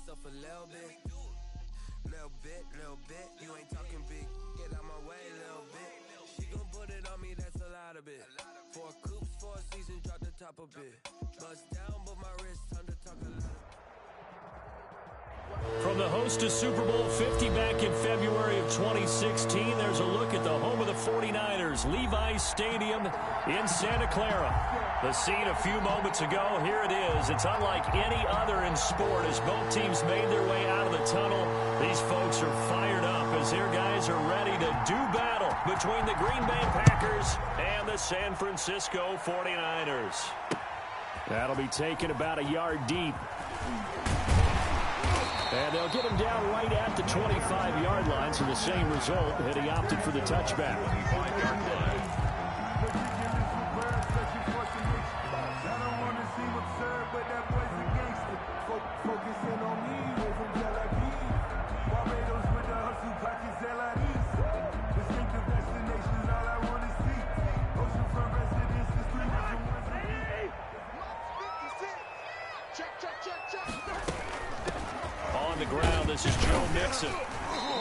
myself a little bit. Little bit. You ain't talking big. Get out my way, little bit. She gon' put it on me, that's a lot of it. 4 coops, 4 seasons, drop the top a bit. Bust down, but my wrist, time to talk a lot. From the host of Super Bowl 50 back in February of 2016, there's a look at the home of the 49ers, Levi's Stadium in Santa Clara. The scene a few moments ago, here it is. It's unlike any other in sport as both teams made their way out of the tunnel. These folks are fired up as their guys are ready to do battle between the Green Bay Packers and the San Francisco 49ers. That'll be taken about a yard deep. And they'll get him down right at the 25-yard line, so the same result had he opted for the touchback. On the ground, this is Joe Mixon.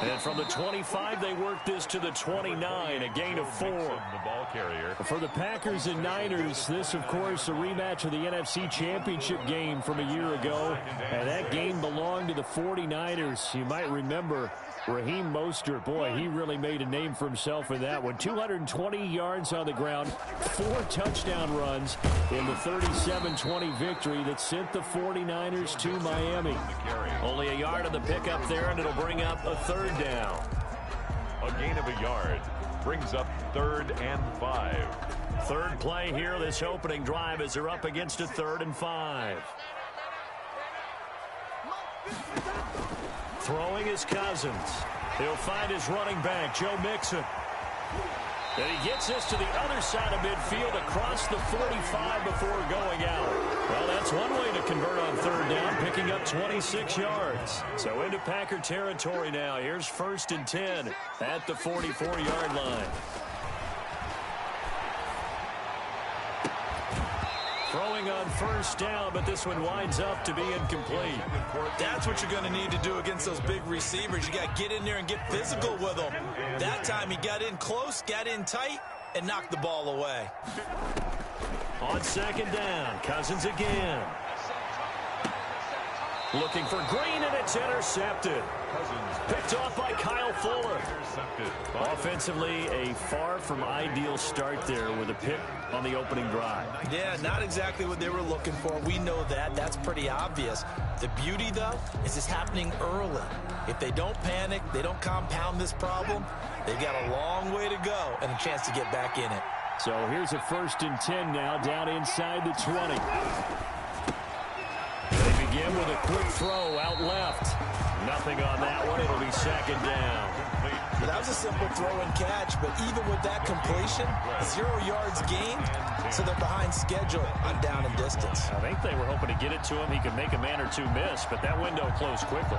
And from the 25, they work this to the 29, a gain of 4. The ball carrier. For the Packers and Niners, this, of course, a rematch of the NFC Championship game from a year ago. And that game belonged to the 49ers. You might remember Raheem Mostert. Boy, he really made a name for himself in that one. 220 yards on the ground, 4 touchdown runs in the 37-20 victory that sent the 49ers to Miami. Only a yard on the pickup there, and it'll bring up a 3rd down. A gain of a yard brings up 3rd and 5. Third play here, this opening drive, as they're up against a 3rd and 5. Throwing is Cousins. He'll find his running back, Joe Mixon. And he gets this to the other side of midfield across the 45 before going out. Well, that's one way to convert on 3rd down, picking up 26 yards. So into Packer territory now. Here's 1st and 10 at the 44-yard line. Throwing on 1st down, but this one winds up to be incomplete. That's what you're going to need to do against those big receivers. You got to get in there and get physical with them. That time he got in close, got in tight, and knocked the ball away. On 2nd down, Cousins again. Looking for Green, and it's intercepted. Picked off by Kyle Fuller. Offensively, a far from ideal start there with a pick on the opening drive. Yeah, not exactly what they were looking for. We know that. That's pretty obvious. The beauty, though, is it's happening early. If they don't panic, they don't compound this problem, they've got a long way to go and a chance to get back in it. So here's a 1st and 10 now, down inside the 20. They begin with a quick throw out left. Nothing on that one. It'll be 2nd down. Well, that was a simple throw and catch, but even with that completion, 0 yards gained, so they're behind schedule on down and distance. I think they were hoping to get it to him. He could make a man or two miss, but that window closed quickly.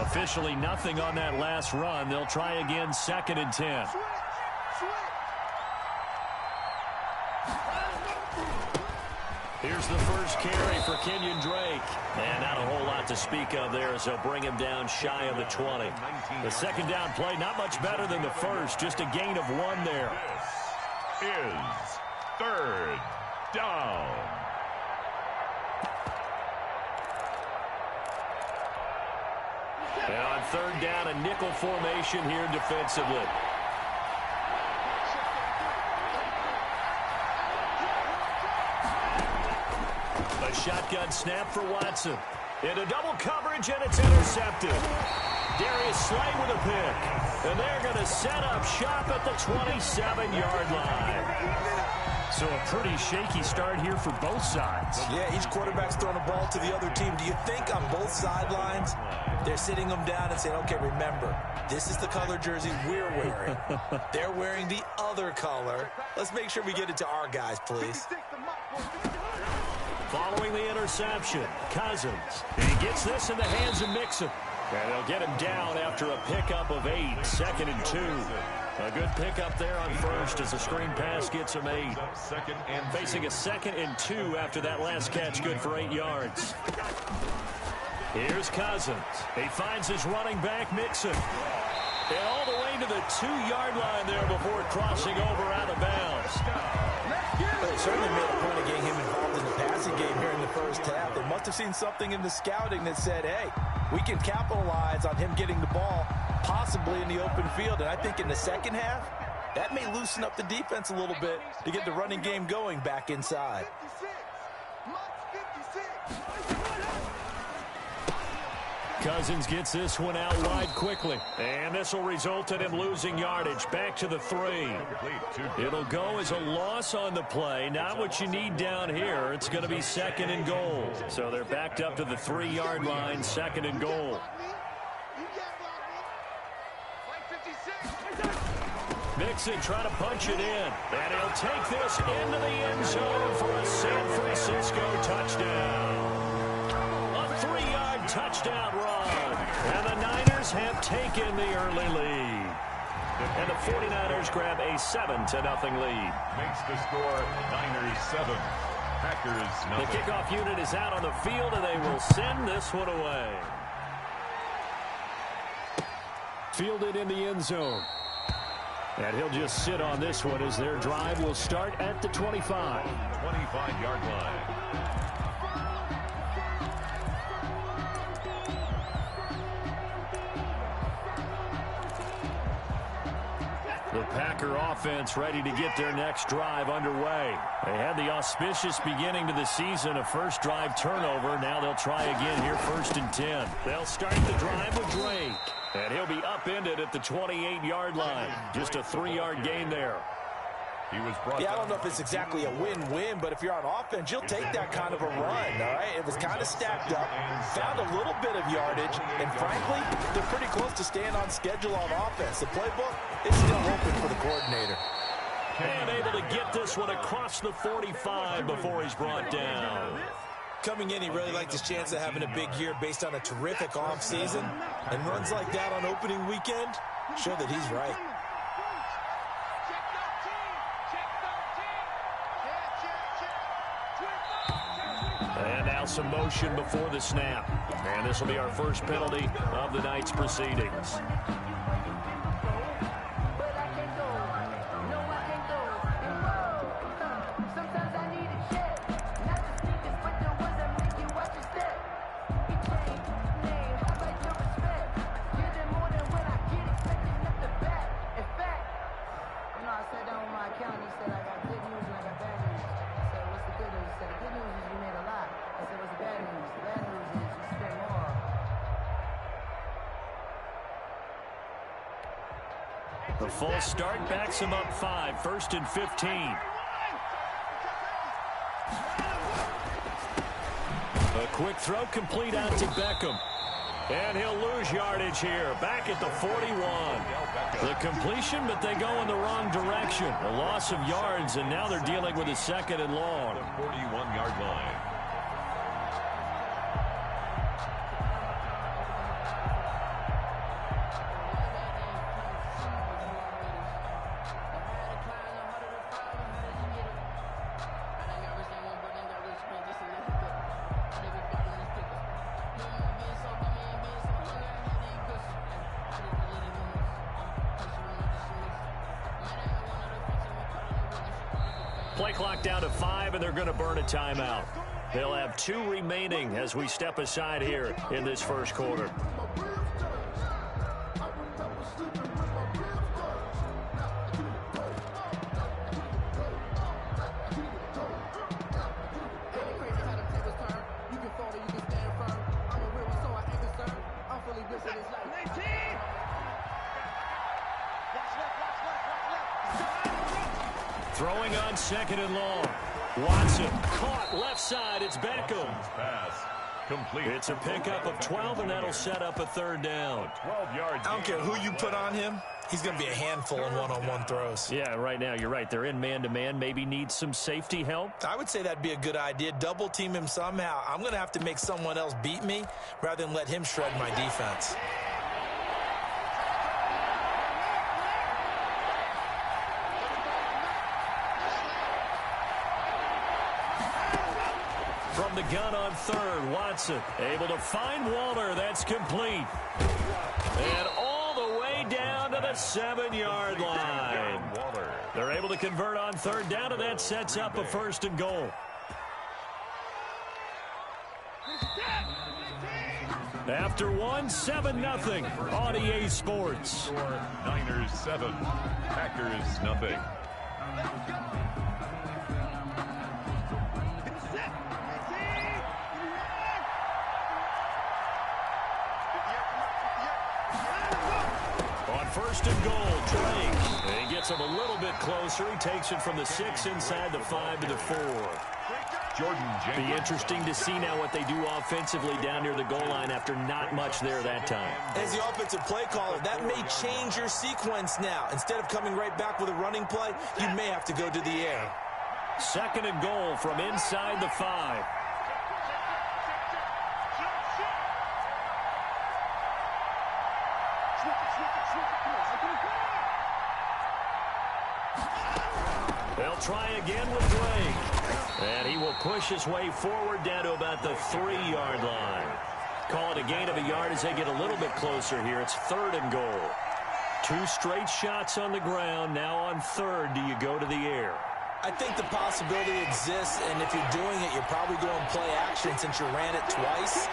Officially nothing on that last run. They'll try again, 2nd and 10. Here's the first carry for Kenyon Drake. And not a whole lot to speak of there as they'll bring him down shy of the 20. The 2nd down play, not much better than the first. Just a gain of 1 there. This is 3rd down. And on 3rd down, a nickel formation here defensively. A shotgun snap for Watson. Into double coverage, and it's intercepted. Darius Slay with a pick. And they're going to set up shop at the 27-yard line. So a pretty shaky start here for both sides. Yeah, each quarterback's throwing a ball to the other team. Do you think on both sidelines they're sitting them down and saying, okay, remember, this is the color jersey we're wearing. They're wearing the other color. Let's make sure we get it to our guys, please. Following the interception, Cousins. He gets this in the hands of Mixon. And they'll get him down after a pickup of 8, 2nd and 2. A good pickup there on first as the screen pass gets him 8. Facing a 2nd and 2 after that last catch, good for 8 yards. Here's Cousins. He finds his running back, Mixon. And all the way to the 2-yard line there before crossing over out of bounds. They certainly made a point of getting him involved in the passing game here in the first half. They must have seen something in the scouting that said, hey, we can capitalize on him getting the ball possibly in the open field. And I think in the second half, that may loosen up the defense a little bit to get the running game going back inside. Cousins gets this one out wide quickly. And this will result in him losing yardage. Back to the 3. It'll go as a loss on the play. Not what you need down here. It's going to be 2nd and goal. So they're backed up to the 3-yard line, 2nd and goal. Mixon trying to punch it in. And he'll take this into the end zone for a San Francisco touchdown. A 3-yard touchdown run. And the Niners have taken the early lead. And the 49ers grab a 7-0 lead. Makes the score Niners 7, Packers 0. The kickoff unit is out on the field, and they will send this one away. Fielded in the end zone. And he'll just sit on this one as their drive will start at the 25. 25-yard line. The Packer offense ready to get their next drive underway. They had the auspicious beginning to the season, a first drive turnover. Now they'll try again here, 1st and 10. They'll start the drive with Drake. And he'll be upended at the 28-yard line. Just a 3-yard gain there. He was brought I don't know if it's exactly a win-win, but if you're on offense, you'll take that kind of a run, all right? It was kind of stacked up, found a little bit of yardage, and frankly, they're pretty close to staying on schedule on offense. The playbook is still open for the coordinator. And able to get this one across the 45 before he's brought down. Coming in, he really liked his chance of having a big year based on a terrific offseason, and runs like that on opening weekend show that he's right. And now some motion before the snap. And this will be our first penalty of the night's proceedings. The full start backs him up 5, 1st and 15. A quick throw complete out to Beckham. And he'll lose yardage here, back at the 41. The completion, but they go in the wrong direction. A loss of yards, and now they're dealing with a 2nd and long. The 41-yard line. Play clock down to 5, and they're going to burn a timeout. They'll have 2 remaining as we step aside here in this first quarter. Throwing on 2nd and long. Watson caught left side. It's Beckham. Pass complete. It's a pickup of 12, and that'll set up a 3rd down. 12 yards. I don't care who you put on him. He's going to be a handful in one-on-one throws. Yeah, right now, you're right. They're in man-to-man. Maybe need some safety help. I would say that'd be a good idea. Double team him somehow. I'm going to have to make someone else beat me rather than let him shred my defense. From the gun on third, Watson able to find Waller. That's complete. And all the way down to the 7-yard line. They're able to convert on third down, and that sets up a 1st and goal. After 7-0 on EA Sports. Niners 7, Packers nothing. On 1st and goal, Drake. And he gets him a little bit closer. He takes it from the 6 inside the 5 to the 4. Jordan Jenkins. Be interesting to see now what they do offensively down near the goal line after not much there that time. As the offensive play caller, that may change your sequence now. Instead of coming right back with a running play, you may have to go to the air. 2nd and goal from inside the 5. They'll try again with Drake. And he will push his way forward down to about the 3-yard line. Call it a gain of a yard as they get a little bit closer here. It's 3rd and goal. 2 straight shots on the ground. Now on 3rd, do you go to the air? I think the possibility exists, and if you're doing it, you're probably going play action since you ran it twice.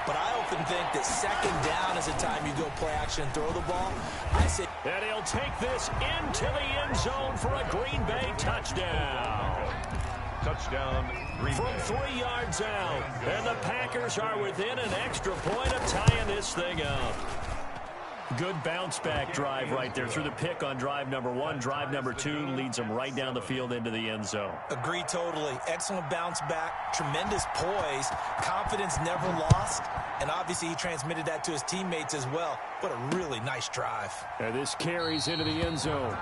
But I often think that 2nd down is the time you go play action and throw the ball. I say, and he'll take this into the end zone for a Green Bay touchdown. Touchdown, Green From Bay. 3 yards out. And the Packers are within an extra point of tying this thing up. Good bounce-back drive right there through the pick on drive number 1. Drive number 2 leads them right down the field into the end zone. agree totally. Excellent bounce back, tremendous poise, confidence never lost, and obviously he transmitted that to his teammates as well. What a really nice drive. And this carries into the end zone.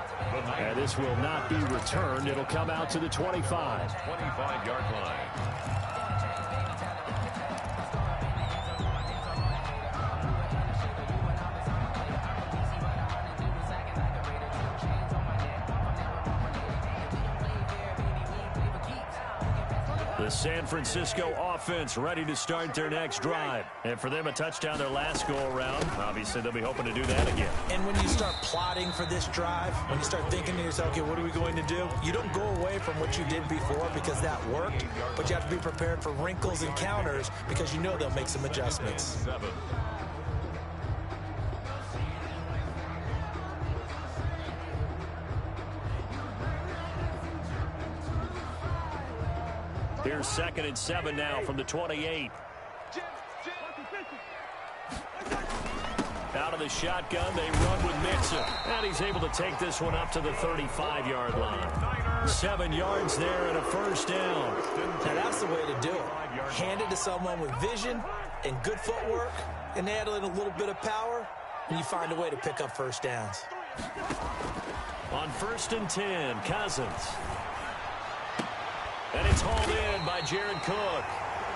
And this will not be returned. It'll come out to the 25. 25-yard line. The San Francisco offense ready to start their next drive. And for them, a touchdown their last go-around. Obviously, they'll be hoping to do that again. And when you start plotting for this drive, when you start thinking to yourself, okay, what are we going to do? You don't go away from what you did before because that worked, but you have to be prepared for wrinkles and counters because you know they'll make some adjustments. Here's 2nd and 7 now from the 28. Out of the shotgun, they run with Mixon. And he's able to take this one up to the 35-yard line. 7 yards there and a 1st down. Now that's the way to do it. Hand it to someone with vision and good footwork, and add in a little bit of power, and you find a way to pick up 1st downs. On 1st and 10, Cousins. And it's hauled in by Jared Cook.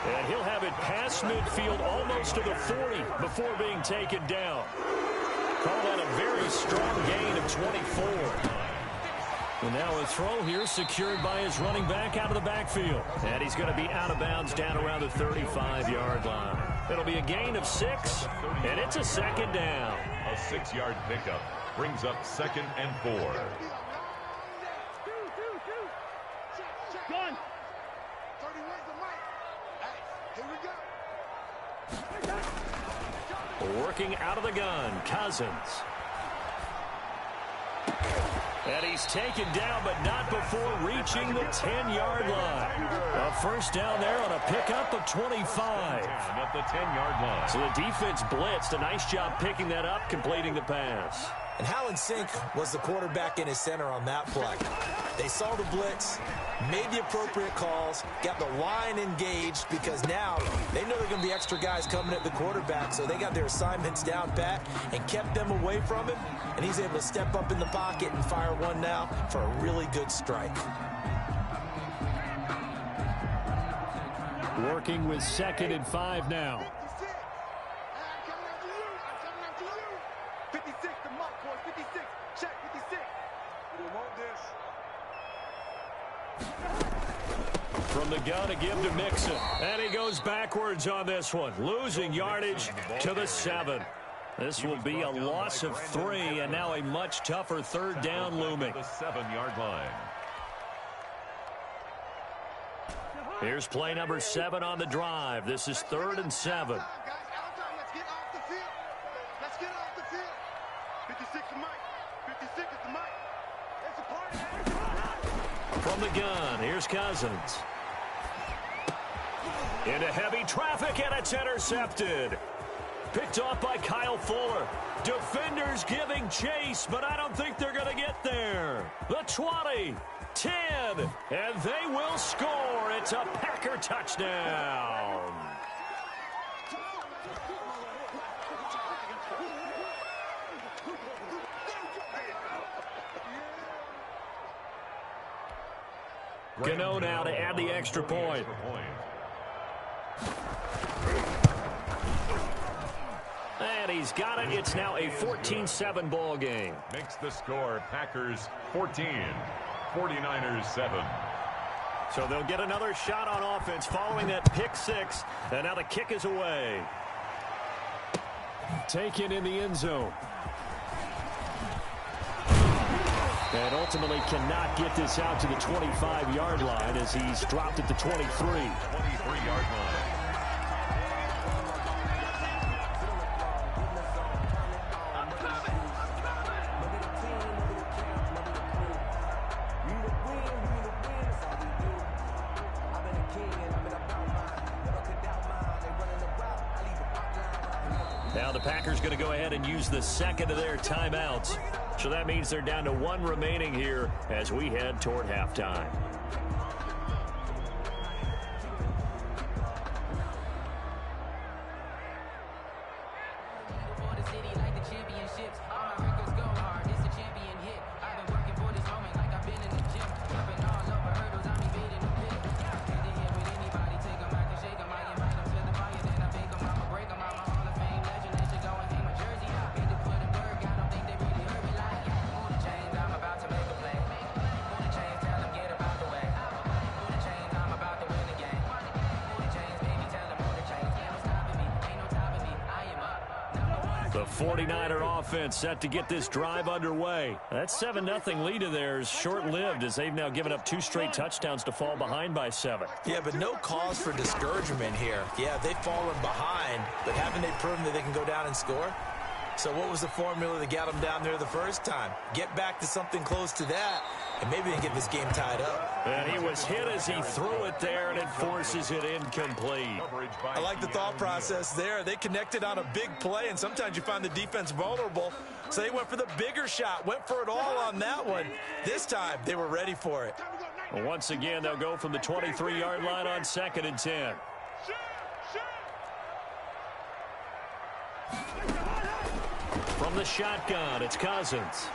And he'll have it past midfield almost to the 40 before being taken down. Call that a very strong gain of 24. And now a throw here secured by his running back out of the backfield. And he's going to be out of bounds down around the 35-yard line. It'll be a gain of 6, and it's a 2nd down. A 6-yard pickup brings up 2nd and 4. Working out of the gun, Cousins. And he's taken down, but not before reaching the 10-yard line. A 1st down there on a pickup of 25. At the 10-yard line. So the defense blitzed. A nice job picking that up, completing the pass. And how in sync was the quarterback in his center on that play? They saw the blitz, made the appropriate calls, got the line engaged because now they know there are going to be extra guys coming at the quarterback, so they got their assignments down pat and kept them away from him, and he's able to step up in the pocket and fire one now for a really good strike. Working with 2nd and 5 now. From the gun to give to Mixon. And he goes backwards on this one, losing yardage to the 7. This will be a loss of 3, and now a much tougher third down looming. The 7-yard line. Here's play number 7 on the drive. This is 3rd and 7. From the gun, here's Cousins. Into heavy traffic, and it's intercepted. Picked off by Kyle Fuller. Defenders giving chase, but I don't think they're going to get there. The 20, 10, and they will score. It's a Packer touchdown. Gano now to add the extra point. And he's got it. It's now a 14-7 ball game. Makes the score Packers 14, 49ers 7. So they'll get another shot on offense following that pick 6. And now the kick is away. Taken in the end zone. And ultimately cannot get this out to the 25-yard line as he's dropped at the 23. 23-yard line. Now the Packers going to go ahead and use the second of their timeouts. So that means they're down to 1 remaining here as we head toward halftime. The 49er offense set to get this drive underway. That 7-0 lead of theirs short-lived as they've now given up 2 straight touchdowns to fall behind by 7. Yeah, but no cause for discouragement here. Yeah, they've fallen behind, but haven't they proven that they can go down and score? So what was the formula that got them down there the first time? Get back to something close to that, and maybe they can get this game tied up. And he was hit as he threw it there, and it forces it incomplete. I like the thought process there. They connected on a big play, and sometimes you find the defense vulnerable. So they went for the bigger shot, went for it all on that one. This time, they were ready for it. Well, once again, they'll go from the 23-yard line on 2nd and 10. From the shotgun, it's Cousins.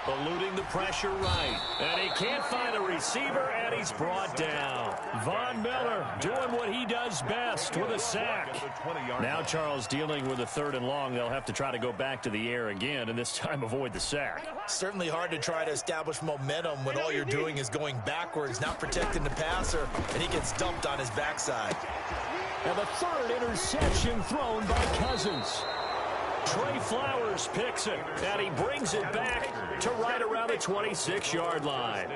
Eluding the pressure right. And he can't find a receiver, and he's brought down. Von Miller doing what he does best with a sack. Now Charles dealing with a 3rd and long. They'll have to try to go back to the air again, and this time avoid the sack. Certainly hard to try to establish momentum when all you're doing is going backwards, not protecting the passer, and he gets dumped on his backside. And the 3rd interception thrown by Cousins. Trey Flowers picks it, and he brings it back to right around the 26-yard line.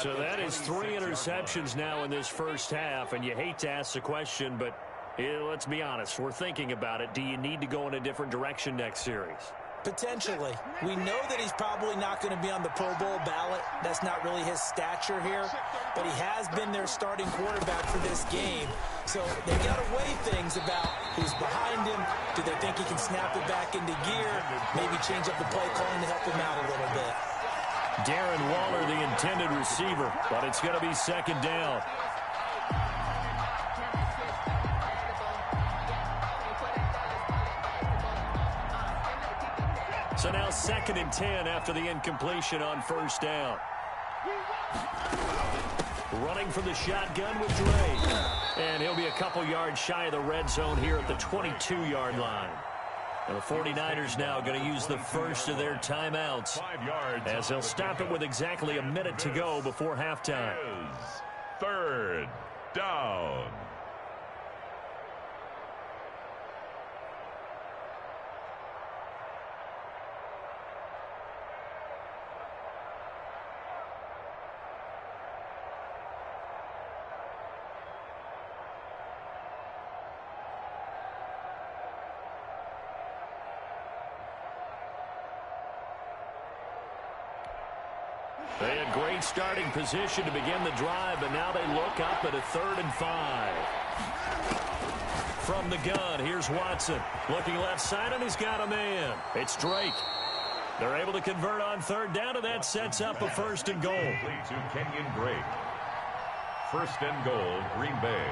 So that is 3 interceptions now in this first half, and you hate to ask the question, but let's be honest, we're thinking about it. Do you need to go in a different direction next series? Potentially. We know that he's probably not going to be on the Pro Bowl ballot. That's not really his stature here. But he has been their starting quarterback for this game. So they got to weigh things about who's behind him. Do they think he can snap it back into gear? Maybe change up the play calling to help him out a little bit. Darren Waller, the intended receiver, but it's going to be 2nd down. So now 2nd and 10 after the incompletion on 1st down. Running from the shotgun with Dre. And he'll be a couple yards shy of the red zone here at the 22-yard line. And the 49ers now going to use the first of their timeouts as they'll stop it with exactly a minute to go before halftime. third down. They had great starting position to begin the drive, but now they look up at a 3rd and 5. From the gun, here's Watson. Looking left side, and he's got a man. It's Drake. They're able to convert on 3rd down, and that sets up a 1st and goal. To Kenyon Drake. 1st and goal, Green Bay.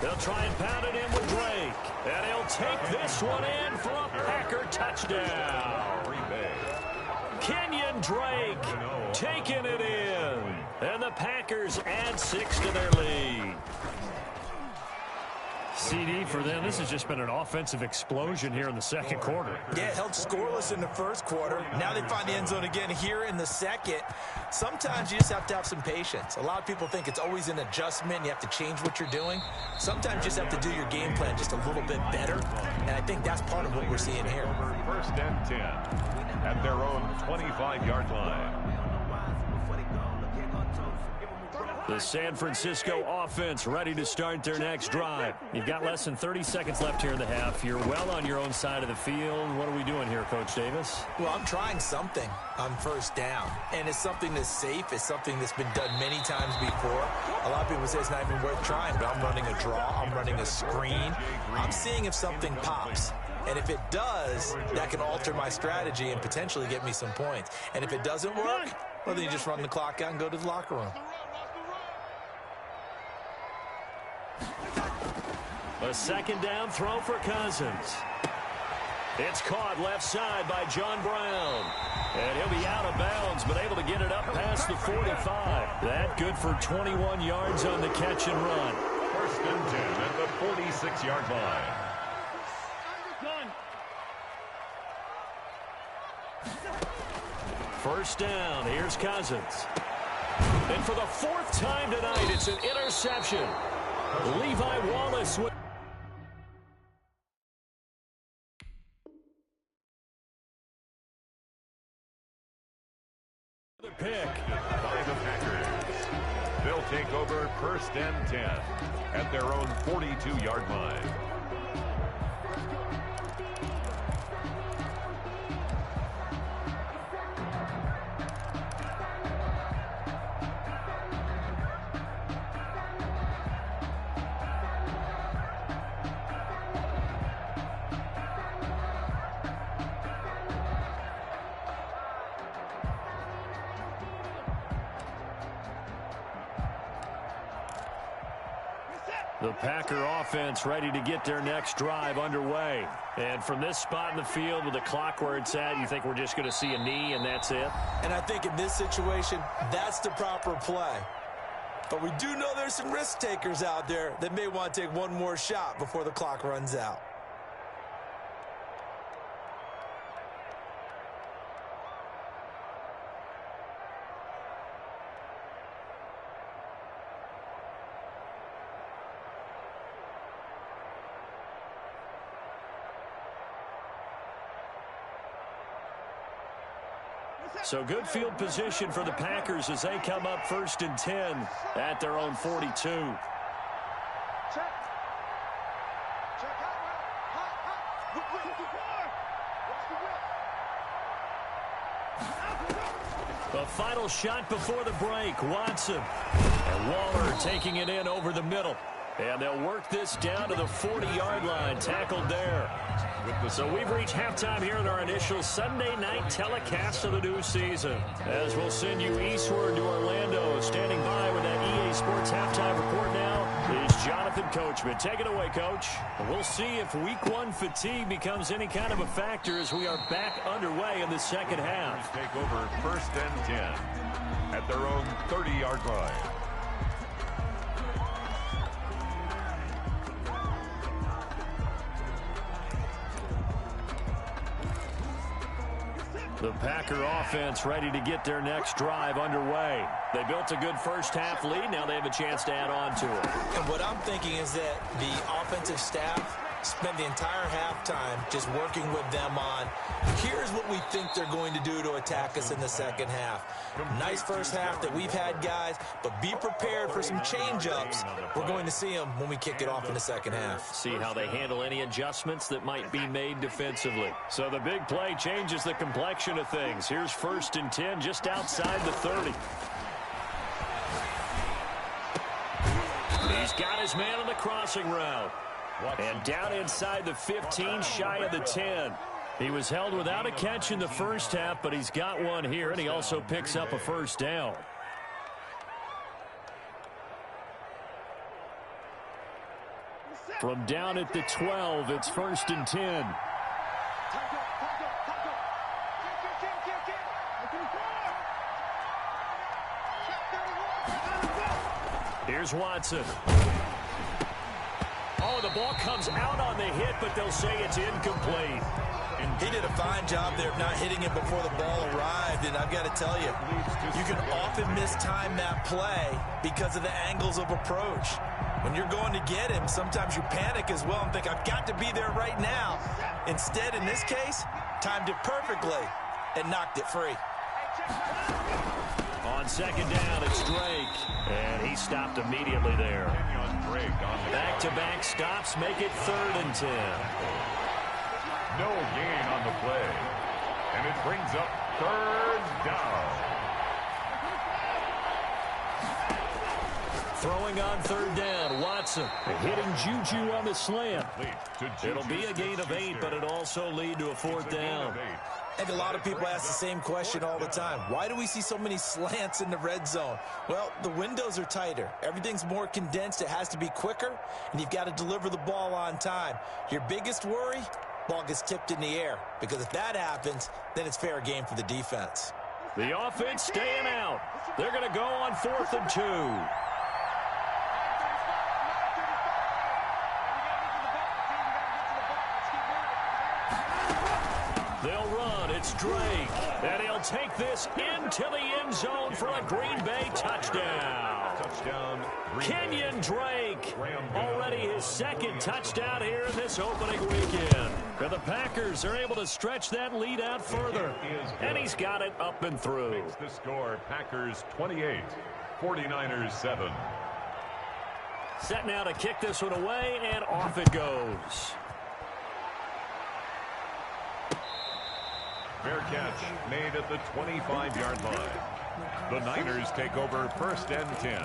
They'll try and pound it in with Drake. And he'll take this one in for a Packer touchdown. Green Bay. Kenyon Drake taking it in. And the Packers add 6 to their lead. CD for them. This has just been an offensive explosion here in the 2nd quarter. Yeah, held scoreless in the 1st quarter. Now they find the end zone again here in the 2nd. Sometimes you just have to have some patience. A lot of people think it's always an adjustment. You have to change what you're doing. Sometimes you just have to do your game plan just a little bit better. And I think that's part of what we're seeing here. 1st and 10 at their own 25-yard line. The San Francisco offense ready to start their next drive. You've got less than 30 seconds left here in the half. You're well on your own side of the field. What are we doing here, Coach Davis? Well, I'm trying something on 1st down. And it's something that's safe. It's something that's been done many times before. A lot of people say it's not even worth trying, but I'm running a draw. I'm running a screen. I'm seeing if something pops. And if it does, that can alter my strategy and potentially get me some points. And if it doesn't work, well, then you just run the clock out and go to the locker room. A 2nd down throw for Cousins. It's caught left side by John Brown. And he'll be out of bounds, but able to get it up past the 45. That good for 21 yards on the catch and run. 1st and 10 at the 46-yard line. First down, here's Cousins. And for the 4th time tonight, it's an interception. Levi Wallace with the pick. By the Packers. They'll take over 1st and 10 at their own 42-yard line. The Packer offense ready to get their next drive underway. And from this spot in the field with the clock where it's at, you think we're just going to see a knee and that's it? And I think in this situation, that's the proper play. But we do know there's some risk takers out there that may want to take one more shot before the clock runs out. So good field position for the Packers as they come up 1st and 10 at their own 42. The final shot before the break, Watson. And Waller taking it in over the middle. And they'll work this down to the 40-yard line, tackled there. So we've reached halftime here in our initial Sunday night telecast of the new season. As we'll send you eastward to Orlando, standing by with that EA Sports halftime report now is Jonathan Coachman. Take it away, Coach. We'll see if Week 1 fatigue becomes any kind of a factor as we are back underway in the second half. Take over 1st and 10 at their own 30-yard line. The Packer offense ready to get their next drive underway. They built a good first-half lead. Now they have a chance to add on to it. And what I'm thinking is that the offensive staff spent the entire halftime just working with them on, here's what we think they're going to do to attack us in the second half. Nice first half that we've had, guys, but be prepared for some change-ups. We're going to see them when we kick it off in the second half. See how they handle any adjustments that might be made defensively. So the big play changes the complexion of things. Here's 1st and 10 just outside the 30. He's got his man on the crossing route. And down inside the 15, shy of the 10. He was held without a catch in the first half, but he's got one here, and he also picks up a first down. From down at the 12, it's 1st and 10. Here's Watson. Oh, the ball comes out on the hit, but they'll say it's incomplete. He did a fine job there of not hitting it before the ball arrived, and I've got to tell you, you can often mistime that play because of the angles of approach. When you're going to get him, sometimes you panic as well and think, I've got to be there right now. Instead, in this case, timed it perfectly and knocked it free. On 2nd down, it's Drake. And he stopped immediately there. Back-to-back stops make it 3rd and 10. No gain on the play. And it brings up 3rd down. Throwing on 3rd down, Watson hitting Juju on the slant. It'll be a gain of 8, but it'll also lead to a 4th down. And a lot of people ask the same question all the time. Why do we see so many slants in the red zone? Well, the windows are tighter. Everything's more condensed. It has to be quicker, and you've got to deliver the ball on time. Your biggest worry, ball gets tipped in the air, because if that happens, then it's fair game for the defense. The offense staying out. They're going to go on 4th and 2. They'll run. It's Drake. And he'll take this into the end zone for a Green Bay touchdown. Kenyon Drake. Already his 2nd touchdown here in this opening weekend. And the Packers are able to stretch that lead out further. And he's got it up and through. Makes the score Packers 28, 49ers 7. Set now to kick this one away, and off it goes. Fair catch made at the 25-yard line. The Niners take over 1st and 10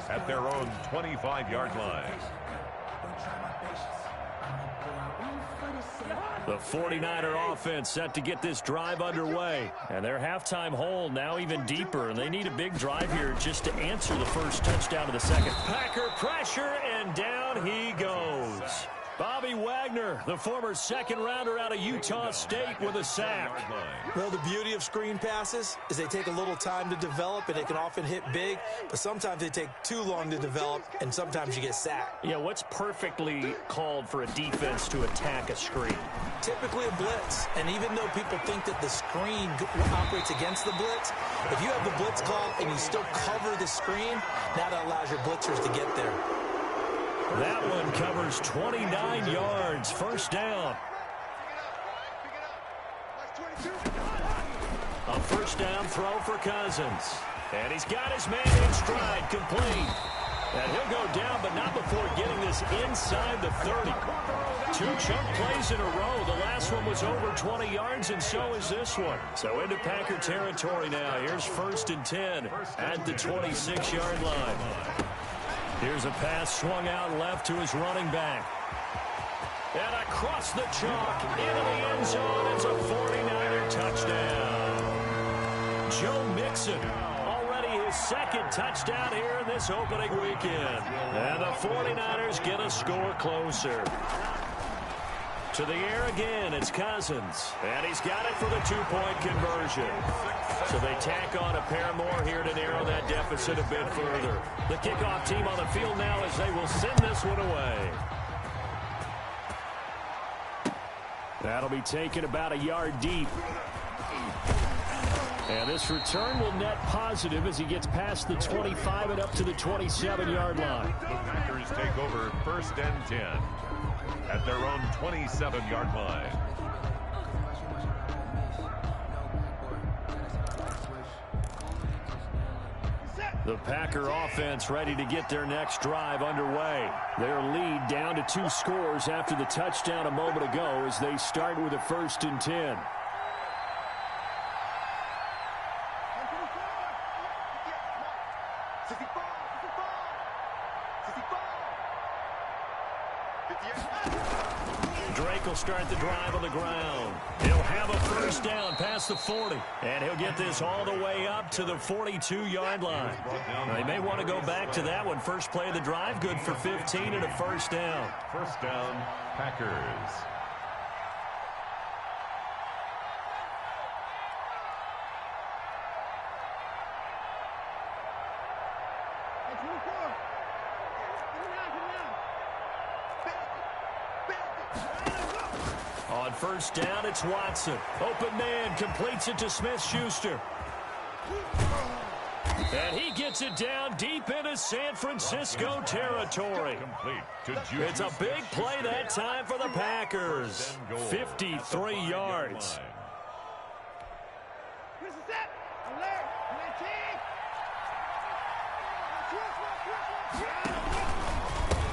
at their own 25-yard line. The 49er offense set to get this drive underway. And their halftime hole now even deeper. And they need a big drive here just to answer the first touchdown of the second. Packer pressure, and down he goes. Bobby Wagner, the former 2nd-rounder out of Utah State, with a sack. Well, the beauty of screen passes is they take a little time to develop, and they can often hit big, but sometimes they take too long to develop, and sometimes you get sacked. Yeah, what's perfectly called for a defense to attack a screen? Typically a blitz, and even though people think that the screen operates against the blitz, if you have the blitz call and you still cover the screen, now that allows your blitzers to get there. That one covers 29 yards. 1st down. A 1st down throw for Cousins. And he's got his man in stride, complete. And he'll go down, but not before getting this inside the 30. 2 chunk plays in a row. The last one was over 20 yards, and so is this one. So into Packer territory now. Here's 1st and 10 at the 26-yard line. Here's a pass swung out left to his running back. And across the chalk, into the end zone. It's a 49er touchdown. Joe Mixon, already his 2nd touchdown here in this opening weekend. And the 49ers get a score closer. To the air again, it's Cousins. And he's got it for the 2-point conversion. So they tack on a pair more here to narrow that deficit a bit further. The kickoff team on the field now as they will send this one away. That'll be taken about a yard deep. And this return will net positive as he gets past the 25 and up to the 27-yard line. The Packers take over 1st and 10 at their own 27-yard line. The Packer offense ready to get their next drive underway. Their lead down to 2 scores after the touchdown a moment ago as they start with a 1st and 10. Drake will start the drive on the ground. He'll have a 1st down past the 40. And he'll get this all the way up to the 42-yard line. They may want to go back to that one. First play of the drive, good for 15 and a 1st down. 1st down, Packers. On 1st down, it's Watson. Open man, completes it to Smith-Schuster. And he gets it down deep into San Francisco territory. It's a big play that time for the Packers. 53 yards.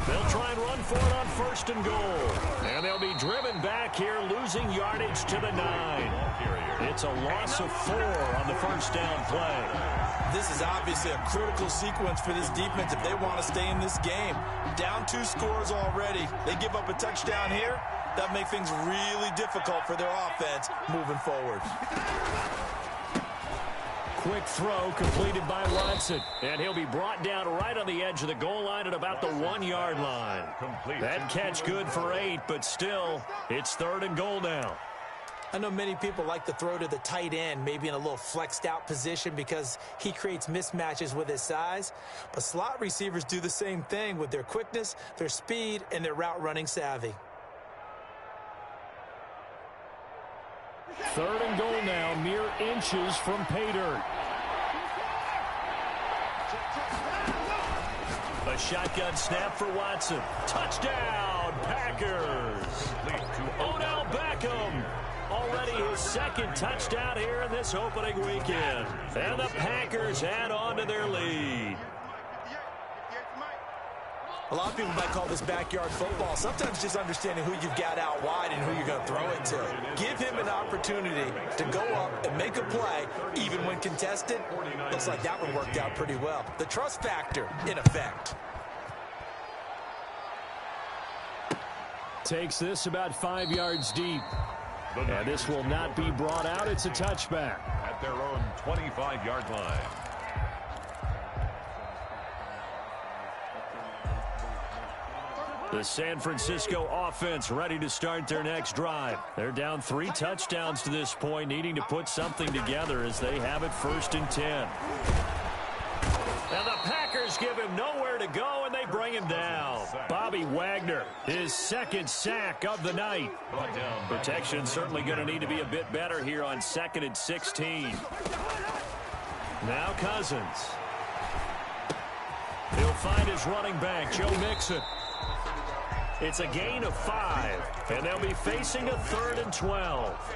They'll try and run for it on 1st and goal. And they'll be driven back here, losing yardage to the 9. It's a loss of 4 on the 1st down play. This is obviously a critical sequence for this defense if they want to stay in this game. Down 2 scores already. They give up a touchdown here. That makes things really difficult for their offense moving forward. Quick throw completed by Watson. And he'll be brought down right on the edge of the goal line at about the 1-yard line. That catch good for 8, but still, it's 3rd and goal now. I know many people like to throw to the tight end, maybe in a little flexed out position because he creates mismatches with his size. But slot receivers do the same thing with their quickness, their speed, and their route running savvy. 3rd and goal now, mere inches from pay dirt. A shotgun snap for Watson. Touchdown, Packers. Odell Beckham. Already his 2nd touchdown here in this opening weekend. And the Packers add on to their lead. A lot of people might call this backyard football. Sometimes just understanding who you've got out wide and who you're going to throw it to. Give him an opportunity to go up and make a play, even when contested. Looks like that one worked out pretty well. The trust factor in effect. Takes this about 5 yards deep. And this will not be brought out. It's a touchback. At their own 25-yard line. The San Francisco offense ready to start their next drive. They're down 3 touchdowns to this point, needing to put something together as they have it 1st and 10. And the Packers give him nowhere to go, and they bring him down. Bobby Wagner, his 2nd sack of the night. Protection certainly going to need to be a bit better here on 2nd and 16. Now Cousins. He'll find his running back, Joe Mixon. It's a gain of 5, and they'll be facing a 3rd and 12.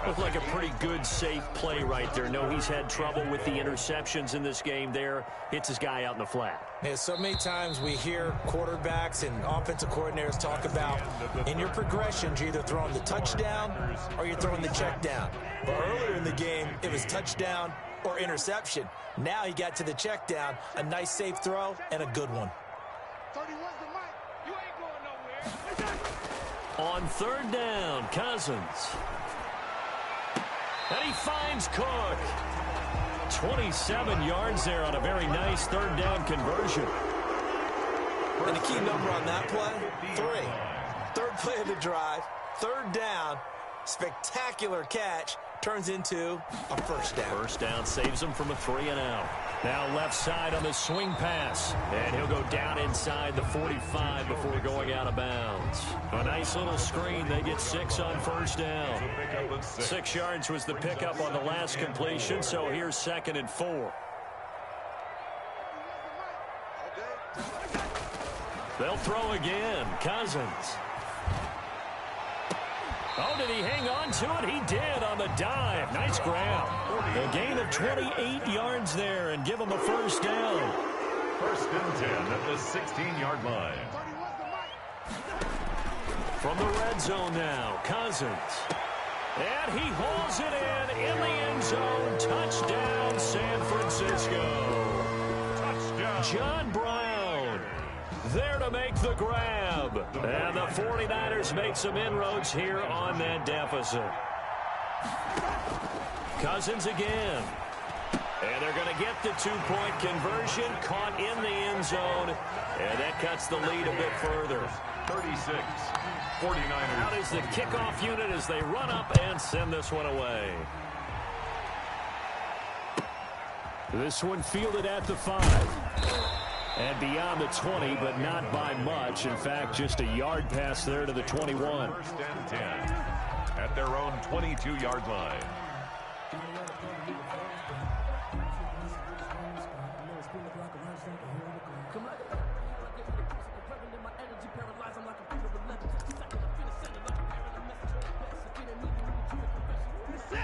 Looked like a pretty good, safe play right there. No, he's had trouble with the interceptions in this game there. Hits his guy out in the flat. Yeah, so many times we hear quarterbacks and offensive coordinators talk about in your progressions, you're either throwing the touchdown or you're throwing the check down. But earlier in the game, it was touchdown or interception. Now he got to the check down, a nice safe throw, and a good one. On 3rd down, Cousins. And he finds Cook. 27 yards there on a very nice 3rd down conversion. And the key number on that play, 3. 3rd play of the drive, 3rd down, spectacular catch, turns into a first down. First down saves him from a 3-and-out. Now left side on the swing pass. And he'll go down inside the 45 before going out of bounds. A nice little screen. They get 6 on first down. 6 yards was the pickup on the last completion, so here's 2nd and 4. They'll throw again. Cousins. Oh, did he hang on to it? He did on the dive. Nice grab. A gain of 28 yards there and give him a first down. 1st and 10 at the 16-yard line. From the red zone now, Cousins. And he hauls it in the end zone. Touchdown, San Francisco. Touchdown. John Brown there to make the grab. And the 49ers make some inroads here on that deficit. Cousins again. And they're going to get the 2-point conversion. Caught in the end zone. And that cuts the lead a bit further. 36. 49ers. Out is the kickoff unit as they run up and send this one away. This one fielded at the 5. And beyond the 20, but not by much. In fact, just a yard pass there to the 21. 1st and 10 at their own 22-yard line.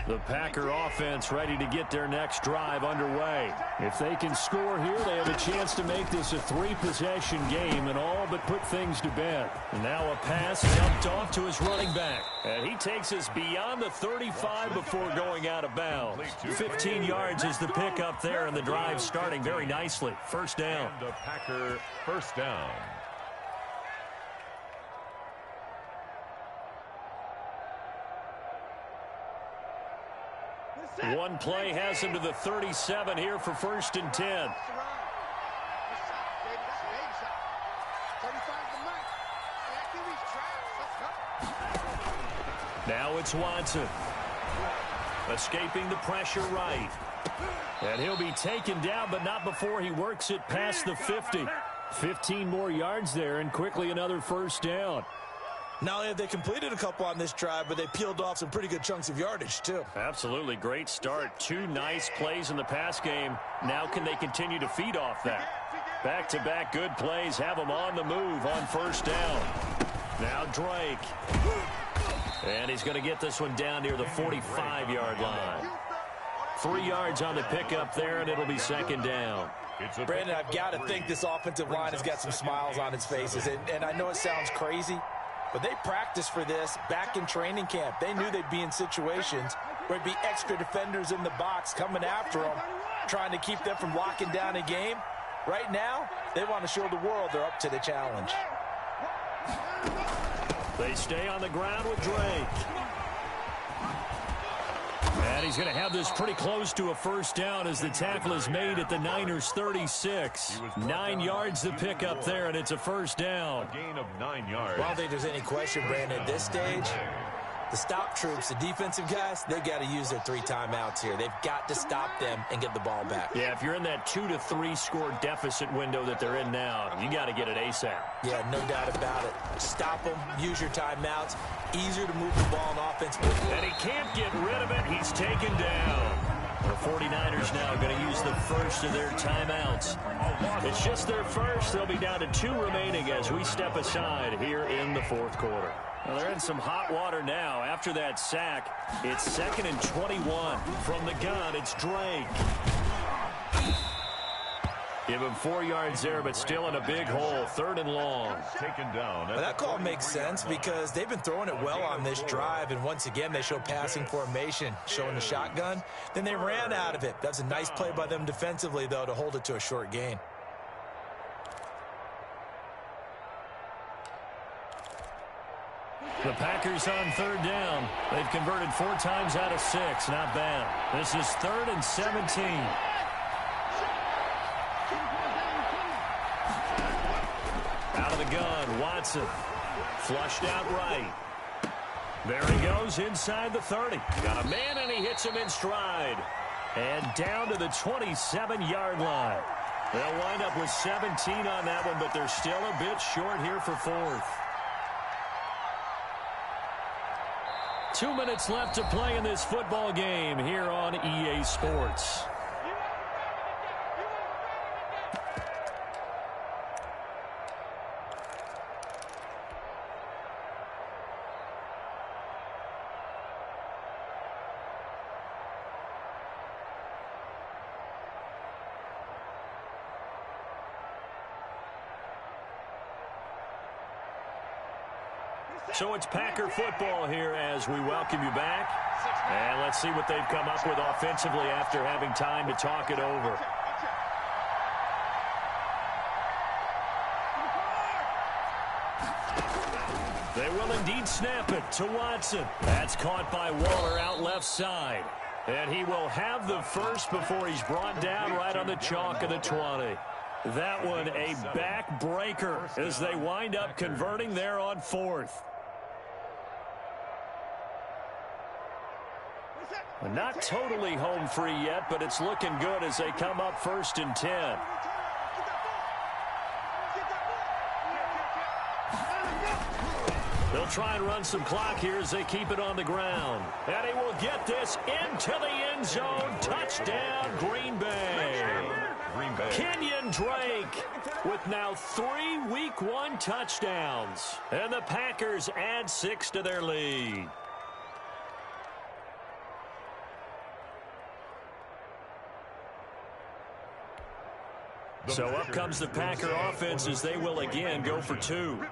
The Packer offense ready to get their next drive underway. If they can score here, they have a chance to make this a 3-possession game and all but put things to bed. Now a pass dumped off to his running back. And he takes us beyond the 35 before going out of bounds. 15 yards is the pickup there, and the drive starting very nicely. First down. And a Packer first down. One play has him to the 37 here for 1st and 10. Now it's Watson. Escaping the pressure right. And he'll be taken down, but not before he works it past the 50. 15 more yards there, and quickly another first down. Not only have they completed a couple on this drive, but they peeled off some pretty good chunks of yardage, too. Absolutely. Great start. 2 nice plays in the pass game. Now can they continue to feed off that? Back-to-back good plays have them on the move on first down. Now Drake. And he's going to get this one down near the 45-yard line. 3 yards on the pickup there, and it'll be 2nd down. Brandon, I've got to think this offensive line has got some smiles on its faces. And I know it sounds crazy, but they practiced for this back in training camp. They knew they'd be in situations where it'd be extra defenders in the box coming after them, trying to keep them from locking down a game. Right now, they want to show the world they're up to the challenge. They stay on the ground with Drake. And he's going to have this pretty close to a first down as the tackle is made at the Niners' 36. 9 yards to pick up there, and it's a first down. A gain of 9 yards. I don't think there's any question, Brandon, at this stage. The stop troops, the defensive guys, they've got to use their 3 timeouts here. They've got to stop them and get the ball back. Yeah, if you're in that 2 to 3 score deficit window that they're in now, you got to get it ASAP. Yeah, no doubt about it. Stop them, use your timeouts. Easier to move the ball on offense. And he can't get rid of it. He's taken down. The 49ers now going to use the first of their timeouts. It's just their first. They'll be down to 2 remaining as we step aside here in the 4th quarter. Well, they're in some hot water now. After that sack, it's 2nd and 21. From the gun, it's Drake. Give him 4 yards there, but still in a big hole. 3rd and long. Taken down. Well, that call makes sense because they've been throwing it well on this drive, and once again, they show passing formation, showing the shotgun. Then they ran out of it. That's a nice play by them defensively, though, to hold it to a short gain. The Packers on 3rd down. They've converted 4 times out of 6. Not bad. This is 3rd and 17. Out of the gun, Watson. Flushed out right. There he goes inside the 30. Got a man, and he hits him in stride. And down to the 27-yard line. They'll wind up with 17 on that one, but they're still a bit short here for fourth. 2 minutes left to play in this football game here on EA Sports. So it's Packer football here as we welcome you back. And let's see what they've come up with offensively after having time to talk it over. They will indeed snap it to Watson. That's caught by Waller out left side. And he will have the first before he's brought down right on the chalk of the 20. That one a backbreaker as they wind up converting there on fourth. Not totally home free yet, but it's looking good as they come up 1st and 10. They'll try and run some clock here as they keep it on the ground. And he will get this into the end zone. Touchdown, Green Bay. Kenyon Drake with now 3 Week 1 touchdowns. And the Packers add 6 to their lead. So up comes the Packer offense as they will again go for 2.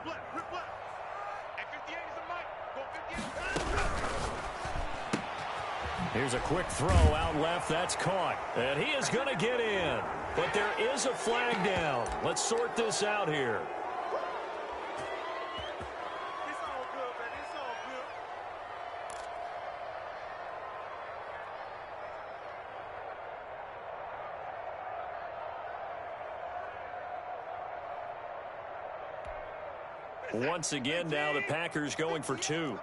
Here's a quick throw out left. That's caught. And he is going to get in. But there is a flag down. Let's sort this out here. Once again now the Packers going for 2.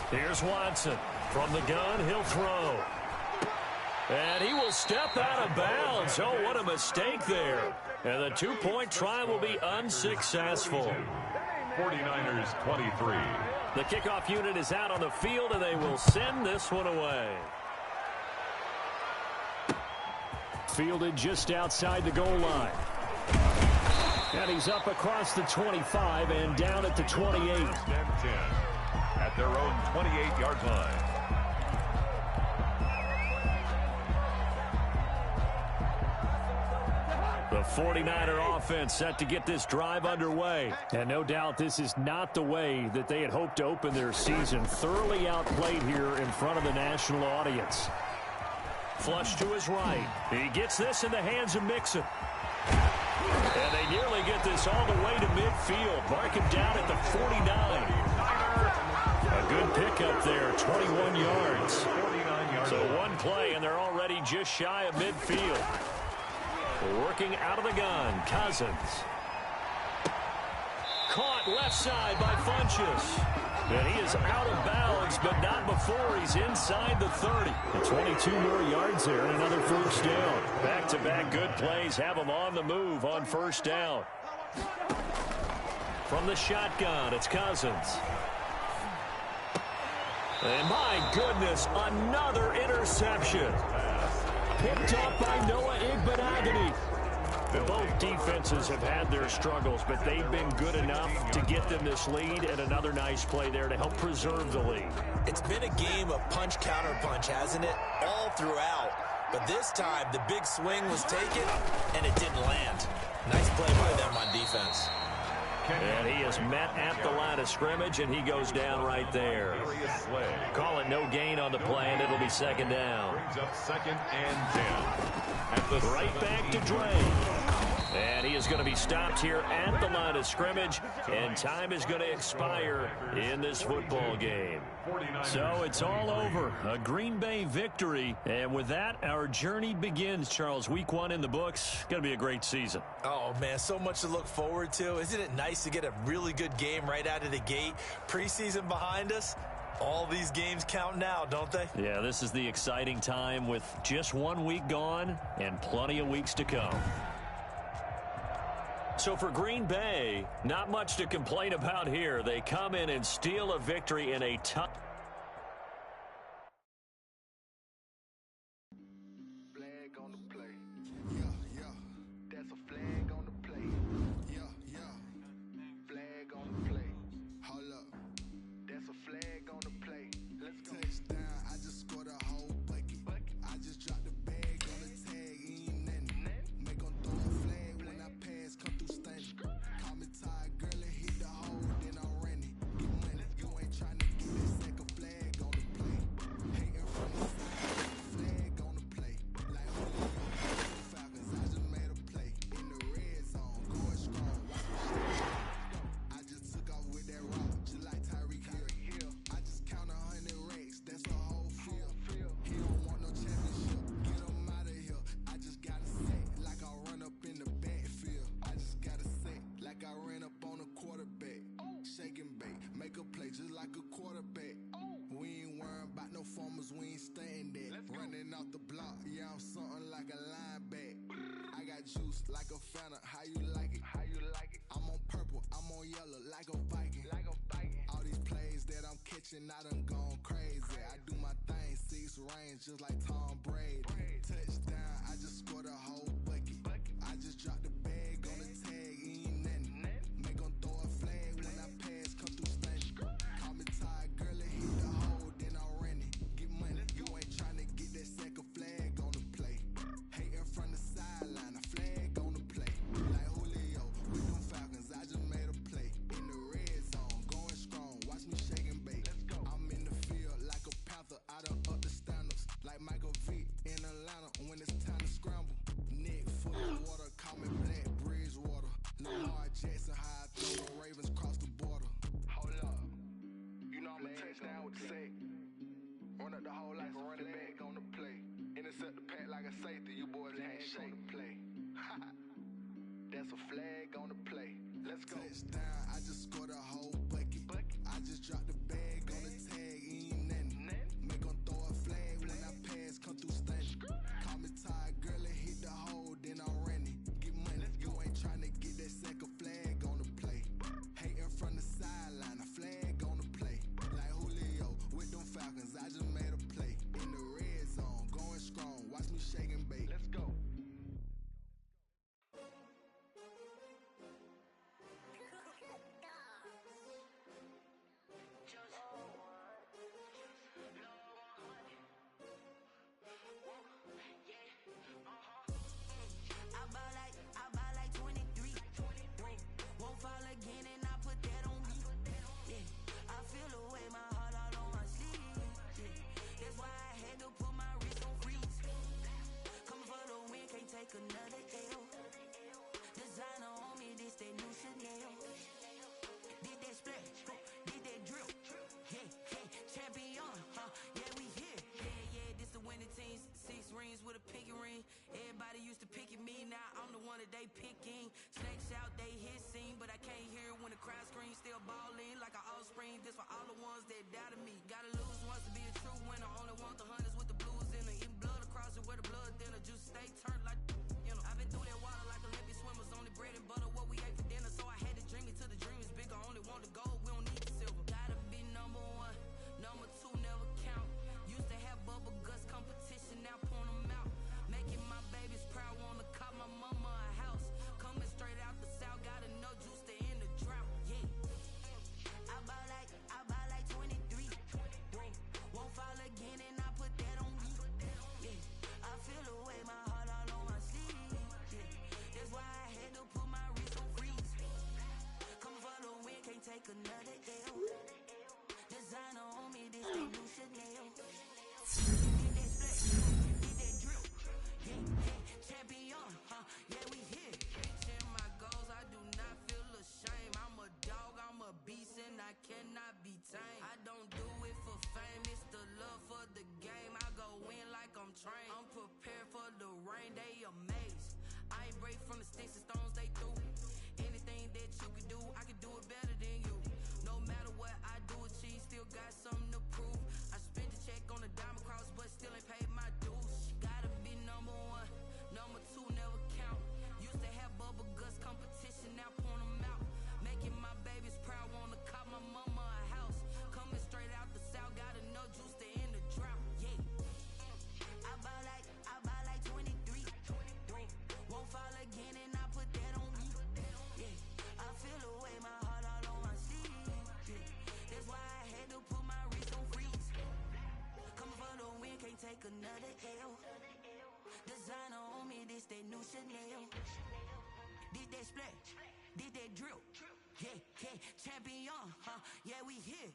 Here's Watson. From the gun, he'll throw. And he will step out of bounds. Oh, what a mistake there. And the 2-point try will be unsuccessful. 49ers 23. The kickoff unit is out on the field, and they will send this one away. Fielded just outside the goal line. And he's up across the 25 and down at the 28. 1st and 10 at their own 28-yard line. The 49er offense set to get this drive underway. And no doubt this is not the way that they had hoped to open their season. Thoroughly outplayed here in front of the national audience. Flush to his right. He gets this in the hands of Mixon. And they nearly get this all the way to midfield. Mark him down at the 49. A good pickup there, 21 yards. So one play, and they're already just shy of midfield. Working out of the gun, Cousins. Caught left side by Funchess. And he is out of bounds, but not before he's inside the 30. 22 more yards there and another first down. Back-to-back good plays have him on the move on first down. From the shotgun, it's Cousins. And my goodness, another interception. Picked up by Noah Igbenogany. Both defenses have had their struggles, but they've been good enough to get them this lead, and another nice play there to help preserve the lead. It's been a game of punch-counter-punch, hasn't it? All throughout. But this time, the big swing was taken, and it didn't land. Nice play by them on defense. And he is met at the line of scrimmage, and he goes down right there. Call it no gain on the play, and it'll be second down. Brings up 2nd and 10. Right back to Drake. And he is going to be stopped here at the line of scrimmage, and time is going to expire in this football game. So it's all over. A Green Bay victory. And with that, our journey begins, Charles. Week 1 in the books. Going to be a great season. Oh, man, so much to look forward to. Isn't it nice to get a really good game right out of the gate? Preseason behind us. All these games count now, don't they? Yeah, this is the exciting time with just 1 week gone and plenty of weeks to come. So for Green Bay, not much to complain about here. They come in and steal a victory in a tough... Flag on the play. Yeah, yeah. That's a flag on the play. Yeah, yeah. Flag on the play. Hold up. That's a flag on the play. Let's go. Touchdown. I just scored a whole bucket. I just dropped the bag on the tag. Ain't nothing. Make them throw a flag when I pass. Come through stunning. Call me tired, girl, and hit the hole. Then I'm running. Get money. You ain't trying to get that second flag on the play. Hating from the side. Flag on the play. Like Julio. Falcons. I just made a play. In the red zone. Going strong. I just took off with that rock. Just like Tyreek Hill. I just count 100 racks. That's a whole field. He don't want no championship. Get him out of here. I just gotta say, like I run up in the backfield. I just gotta say, like I ran up on a quarterback. Shake and bake. Make a play just like a quarterback. We ain't worrying about no formers. We ain't staying there. Running off the block. Yeah, I'm something like a lineback. I got juice like a Fanta. How you like it? How you like it? I'm on purple. I'm on yellow like a Viking. Like a Viking. All these plays that I'm catching, I done gone crazy. I do my thing, 6 range just like Tom Brady. Touchdown, I just scored a whole bucket. I just dropped the bag on the tag, ain't nothing. Make them throw a flag when I pass, come through stunning. Call me tired, girl, and hit the hole, then I'm running. Get money, you ain't trying to get that second flag on the play. Hating from the sideline, a flag on the play. Like Julio, with them Falcons, I just made a play. In the red zone, going strong, watch me shake and bake. I'm in the field like a panther, I done up the standards. Like Michael Vick in Atlanta when it's time to scramble. Neck full of water, call me Black Bridgewater. Lamar Jackson, how I throw the Ravens cross the border. Hold up, you know I'm a touchdown with the sack. Run up the whole like a running back on the play. Intercept the pack like a safety, you boys can't shake the play. That's a flag on the play. Let's go. Touchdown, I just scored a whole bucket. I just dropped the bag on the tag, ain't nothing. Make them throw a flag when I pass, come through stunning. Call me tired, girl, and hit the hole, then I'm running. Get money, you ain't trying to get that second flag on the play. Hating from the sideline, a flag on the play. Like Julio, with them Falcons, I just made a play. In the red zone, going strong, watch me shake and bake. Let's go. I buy like 23. Won't fall again and I put that on me. Yeah, I feel the way, my heart all on my sleeve. Yeah, that's why I had to put my wrist on freeze. Coming for the win, can't take another L. Designer on me, this that new Chanel. Did that splash, did that drill. Yeah, champion, yeah, we here. Yeah, this the winning team. 6 rings with a pinky ring. Everybody used to pick at me, now I'm the one that they picking. Snakes out, they hit scene, but I can't hear it when the crowd screams. Still balling like an offspring. This for all the ones that doubted me. Gotta lose once to be a true winner. Only want the hunters with the blues in it. Eating blood across it where the blood thinner. Just stay turned like, you know. I've been through that water like Olympic swimmers. Only bread and butter, what we ate for dinner. So I had to dream it till the dream is bigger. Only want the gold, we don't need the silver. Gotta be number 1, number 2 never count. Used to have bubble guts competition, now point them out. Making my babies proud, wanna call my mama a house. Coming straight out the south, got enough juice to end the drought. Yeah, I buy like 23. drill. Yeah, yeah, champion, huh? Yeah, we here.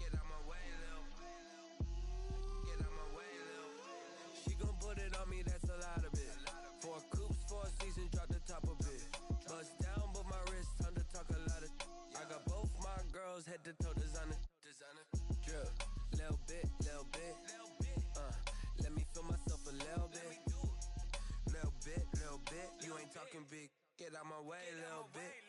Get out my way, Lil. Get out my way, Lil. She gon' put it on me, that's a lot of it. 4 coops, 4 seasons, drop the top a bit. Bust down, but my wrist, time to talk a lot of. I got both my girls, head to toe designer. Drip, little bit, little bit. Let me feel myself a little bit. Little bit, you ain't talking big. Get out my way, little bit.